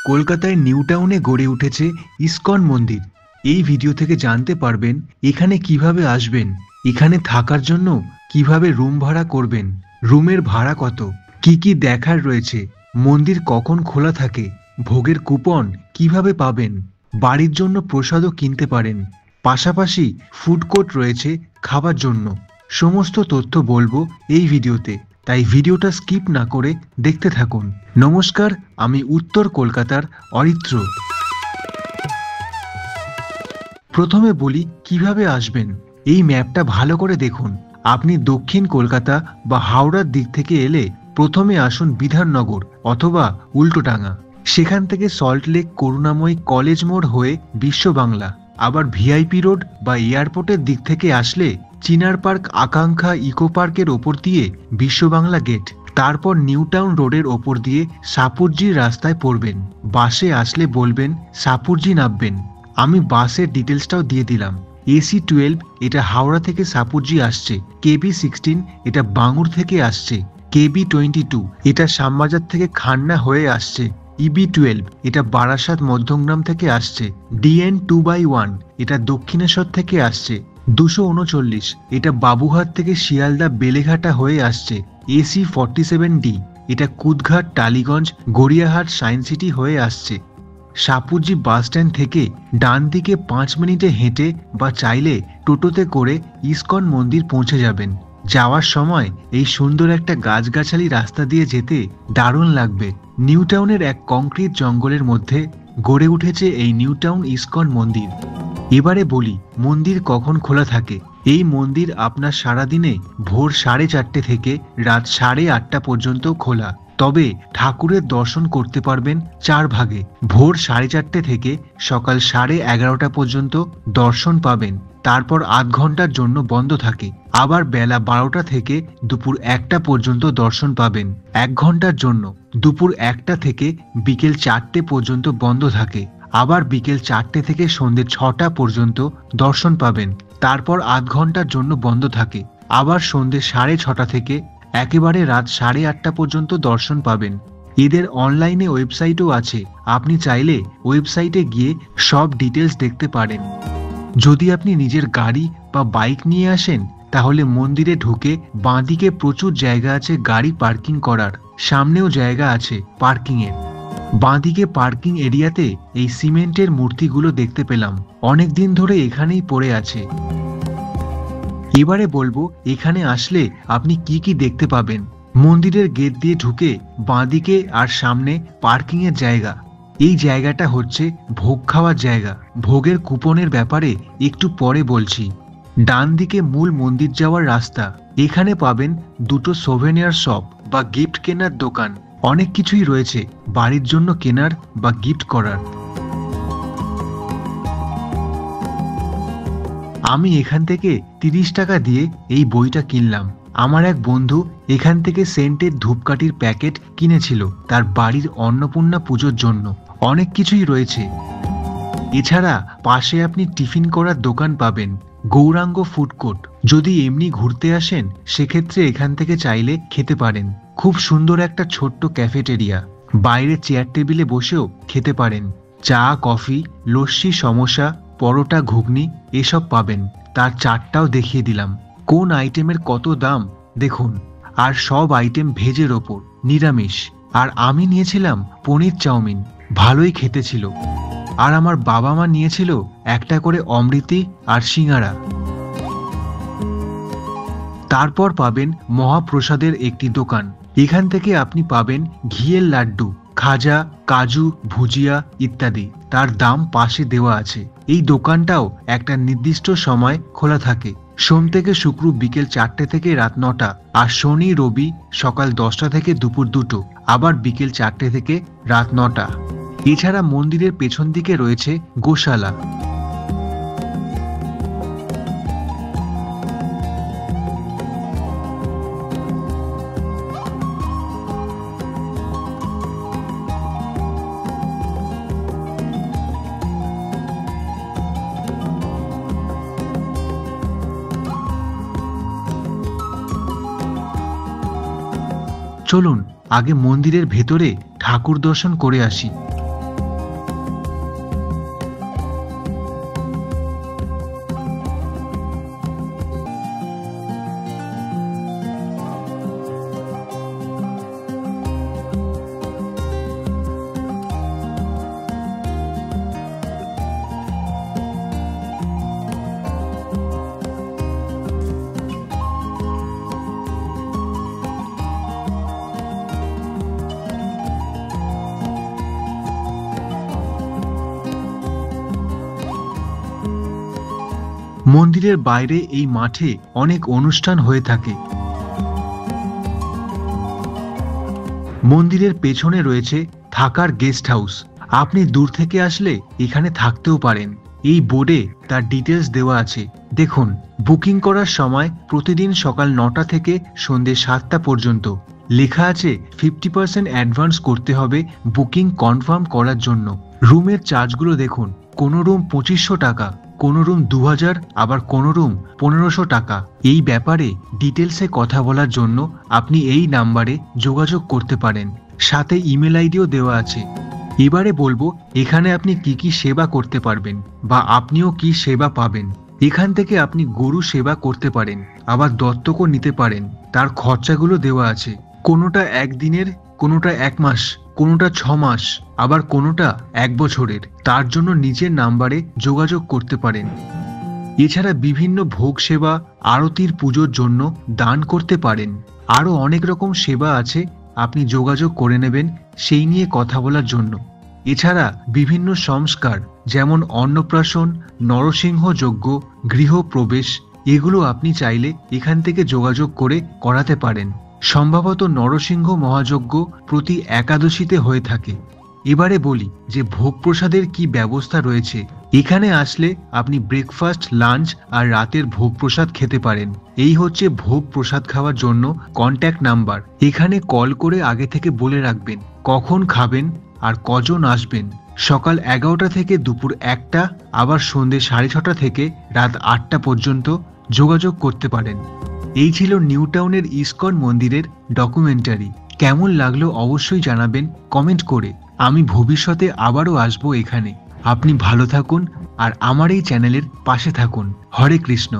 কলকাতায় নিউ টাউনে গড়ে উঠেছে ইসকন মন্দির। এই ভিডিও থেকে জানতে পারবেন এখানে কিভাবে আসবেন, এখানে থাকার জন্য কিভাবে রুম ভাড়া করবেন, রুমের ভাড়া কত, কি কি দেখার রয়েছে, মন্দির কখন খোলা থাকে, ভোগের কুপন কিভাবে পাবেন, বাড়ির জন্য প্রসাদও কিনতে পারেন, পাশাপাশি ফুড কোর্ট রয়েছে খাবার জন্য। সমস্ত তথ্য বলবো এই ভিডিওতে, তাই ভিডিওটা স্কিপ না করে দেখতে থাকুন। নমস্কার, আমি উত্তর কলকাতার অরিত্র। প্রথমে বলি কিভাবে আসবেন। এই ম্যাপটা ভালো করে দেখুন। আপনি দক্ষিণ কলকাতা বা হাওড়ার দিক থেকে এলে প্রথমে আসুন বিধাননগর অথবা উল্টোডাঙ্গা, সেখান থেকে সল্টলেক করুণাময়ী কলেজ মোড় হয়ে বিশ্ববাংলা। আবার ভিআইপি রোড বা এয়ারপোর্টের দিক থেকে আসলে চিনার পার্ক আকাঙ্ক্ষা ইকো পার্কের ওপর দিয়ে বিশ্ববাংলা গেট, তারপর নিউ টাউন রোডের ওপর দিয়ে সাপুরজির রাস্তায় পড়বেন। বাসে আসলে বলবেন সাপুরজি নামবেন। আমি বাসের ডিটেলসটাও দিয়ে দিলাম। AC-12 এটা হাওড়া থেকে সাপুরজি আসছে, KB-16 এটা বাঙুর থেকে আসছে, KB-22 এটা শ্যামবাজার থেকে খান্না হয়ে আসছে, EB-12 এটা বারাসাত মধ্যমগ্রাম থেকে আসছে, DN2/1 এটা দক্ষিণেশ্বর থেকে আসছে, 239 এটা বাবুঘাট থেকে শিয়ালদা বেলেঘাটা হয়ে আসছে, AC-47D এটা কুদঘাট টালিগঞ্জ গড়িয়াহাট সায়েন্স সিটি হয়ে আসছে। সাপুরজি বাস স্ট্যান্ড থেকে ডান দিকে 5 মিনিটে হেঁটে বা চাইলে টোটোতে করে ইসকন মন্দির পৌঁছে যাবেন। যাওয়ার সময় এই সুন্দর একটা গাছগাছালি রাস্তা দিয়ে যেতে দারুণ লাগবে। নিউ টাউনের এক কংক্রিট জঙ্গলের মধ্যে গড়ে উঠেছে এই নিউ টাউন ইসকন মন্দির। এবারে বলি মন্দির কখন খোলা থাকে। এই মন্দির আপনার সারাদিনে ভোর 4:30 থেকে রাত 8:30 পর্যন্ত খোলা। তবে ঠাকুরের দর্শন করতে পারবেন 4 ভাগে। ভোর 4:30 থেকে সকাল 11:30 পর্যন্ত দর্শন পাবেন, তারপর আধ ঘন্টার জন্য বন্ধ থাকে। আবার বেলা 12টা থেকে দুপুর 1টা পর্যন্ত দর্শন পাবেন 1 ঘন্টার জন্য। দুপুর 1টা থেকে বিকেল 4টে পর্যন্ত বন্ধ থাকে। আবার বিকেল 4টে থেকে সন্ধ্যে 6টা পর্যন্ত দর্শন পাবেন, তারপর আধ ঘন্টার জন্য বন্ধ থাকে। আবার সন্ধ্যে 6:30 থেকে একেবারে রাত 8:30 পর্যন্ত দর্শন পাবেন। এদের অনলাইনে ওয়েবসাইটও আছে, আপনি চাইলে ওয়েবসাইটে গিয়ে সব ডিটেলস দেখতে পারেন। যদি আপনি নিজের গাড়ি বা বাইক নিয়ে আসেন তাহলে মন্দিরে ঢুকে বাঁদিকে প্রচুর জায়গা আছে গাড়ি পার্কিং করার, সামনেও জায়গা আছে পার্কিংয়ের। বাঁদিকে পার্কিং এরিয়াতে এই সিমেন্টের মূর্তিগুলো দেখতে পেলাম, অনেক দিন ধরে এখানেই পড়ে আছে। এবারে বলবো এখানে আসলে আপনি কি কি দেখতে পাবেন। মন্দিরের গেট দিয়ে ঢুকে বাঁদিকে আর সামনে পার্কিং এর জায়গা। এই জায়গাটা হচ্ছে ভোগ খাওয়ার জায়গা। ভোগের কুপনের ব্যাপারে একটু পরে বলছি। ডান দিকে মূল মন্দির যাওয়ার রাস্তা। এখানে পাবেন দুটো সোভেনিয়ার শপ বা গিফট কেনার দোকান। অনেক কিছুই রয়েছে বাড়ির জন্য কেনার বা গিফট করার। আমি এখান থেকে 30 টাকা দিয়ে এই বইটা কিনলাম। আমার এক বন্ধু এখান থেকে সেন্টের ধূপকাঠির প্যাকেট কিনেছিল তার বাড়ির অন্নপূর্ণা পুজোর জন্য। অনেক কিছুই রয়েছে। এছাড়া পাশে আপনি টিফিন করার দোকান পাবেন, গৌরাঙ্গ ফুড কোর্ট। যদি এমনি ঘুরতে আসেন সেক্ষেত্রে এখান থেকে চাইলে খেতে পারেন। খুব সুন্দর একটা ছোট্ট ক্যাফেটেরিয়া, বাইরে চেয়ার টেবিলে বসেও খেতে পারেন। চা, কফি, লস্যি, সমোসা, পরোটা, ঘুগনি এসব পাবেন। তার চাটটাও দেখিয়ে দিলাম। কোন আইটেমের কত দাম দেখুন। আর সব আইটেম ভেজের ওপর, নিরামিষ। আর আমি নিয়েছিলাম পনির চাউমিন, ভালোই খেতে ছিল। আর আমার বাবা মা নিয়েছিল একটা করে অমৃতি আর সিঙ্গারা। তারপর পাবেন মহাপ্রসাদের একটি দোকান। এখান থেকে আপনি পাবেন ঘিয়ের লাড্ডু, খাজা, কাজু, ভুজিয়া ইত্যাদি। তার দাম পাশে দেওয়া আছে। এই দোকানটাও একটা নির্দিষ্ট সময় খোলা থাকে, সোম থেকে শুক্র বিকেল 4টে থেকে রাত 9টা, আর শনি রবি সকাল 10টা থেকে দুপুর 2টো, আবার বিকেল 4টে থেকে রাত 9টা। এছাড়া মন্দিরের পেছন দিকে রয়েছে গোশালা। চলুন আগে মন্দিরের ভেতরে ঠাকুর দর্শন করে আসি। মন্দিরের বাইরে এই মাঠে অনেক অনুষ্ঠান হয়ে থাকে। মন্দিরের পেছনে রয়েছে থাকার গেস্ট হাউস। আপনি দূর থেকে আসলে এখানে থাকতেও পারেন। এই বোর্ডে তার ডিটেলস দেওয়া আছে। দেখুন, বুকিং করার সময় প্রতিদিন সকাল 9টা থেকে সন্ধ্যে 7টা পর্যন্ত। লেখা আছে 50% অ্যাডভান্স করতে হবে বুকিং কনফার্ম করার জন্য। রুমের চার্জগুলো দেখুন, কোনো রুম 2500 টাকা, কোনো রুম 2000, আবার কোনো রুম 1500 টাকা। এই ব্যাপারে ডিটেলসে কথা বলার জন্য আপনি এই নাম্বারে যোগাযোগ করতে পারেন। সাথে ইমেল আইডিও দেওয়া আছে। এবারে বলবো এখানে আপনি কি কি সেবা করতে পারবেন বা আপনিও কি সেবা পাবেন। এখান থেকে আপনি গরু সেবা করতে পারেন, আবার দত্তকও নিতে পারেন। তার খরচাগুলো দেওয়া আছে। কোনোটা 1 দিনের, কোনোটা 1 মাস, কোনোটা 6 মাস, আবার কোনোটা 1 বছরের। তার জন্য নিচের নাম্বারে যোগাযোগ করতে পারেন। এছাড়া বিভিন্ন ভোগ সেবা, আরতির পুজোর জন্য দান করতে পারেন। আরও অনেক রকম সেবা আছে, আপনি যোগাযোগ করে নেবেন সেই নিয়ে কথা বলার জন্য। এছাড়া বিভিন্ন সংস্কার যেমন অন্নপ্রাশন, নরসিংহ যজ্ঞ, গৃহপ্রবেশ, এগুলো আপনি চাইলে এখান থেকে যোগাযোগ করে করাতে পারেন। সম্ভবত নরসিংহ মহাযজ্ঞ প্রতি একাদশীতে হয়ে থাকে। এবারে বলি যে ভোগ প্রসাদের কি ব্যবস্থা রয়েছে। এখানে আসলে আপনি ব্রেকফাস্ট, লাঞ্চ আর রাতের ভোগ প্রসাদ খেতে পারেন। এই হচ্ছে ভোগ প্রসাদ খাওয়ার জন্য কন্ট্যাক্ট নাম্বার। এখানে কল করে আগে থেকে বলে রাখবেন কখন খাবেন আর কজন আসবেন। সকাল 11টা থেকে দুপুর 1টা, আবার সন্ধ্যে 6:30 থেকে রাত 8টা পর্যন্ত যোগাযোগ করতে পারেন। এই ছিল নিউ টাউনের ইসকন মন্দিরের ডকুমেন্টারি। কেমন লাগলো অবশ্যই জানাবেন কমেন্ট করে। আমি ভবিষ্যতে আবারও আসবো এখানে। আপনি ভালো থাকুন আর আমার এই চ্যানেলের পাশে থাকুন। হরে কৃষ্ণ।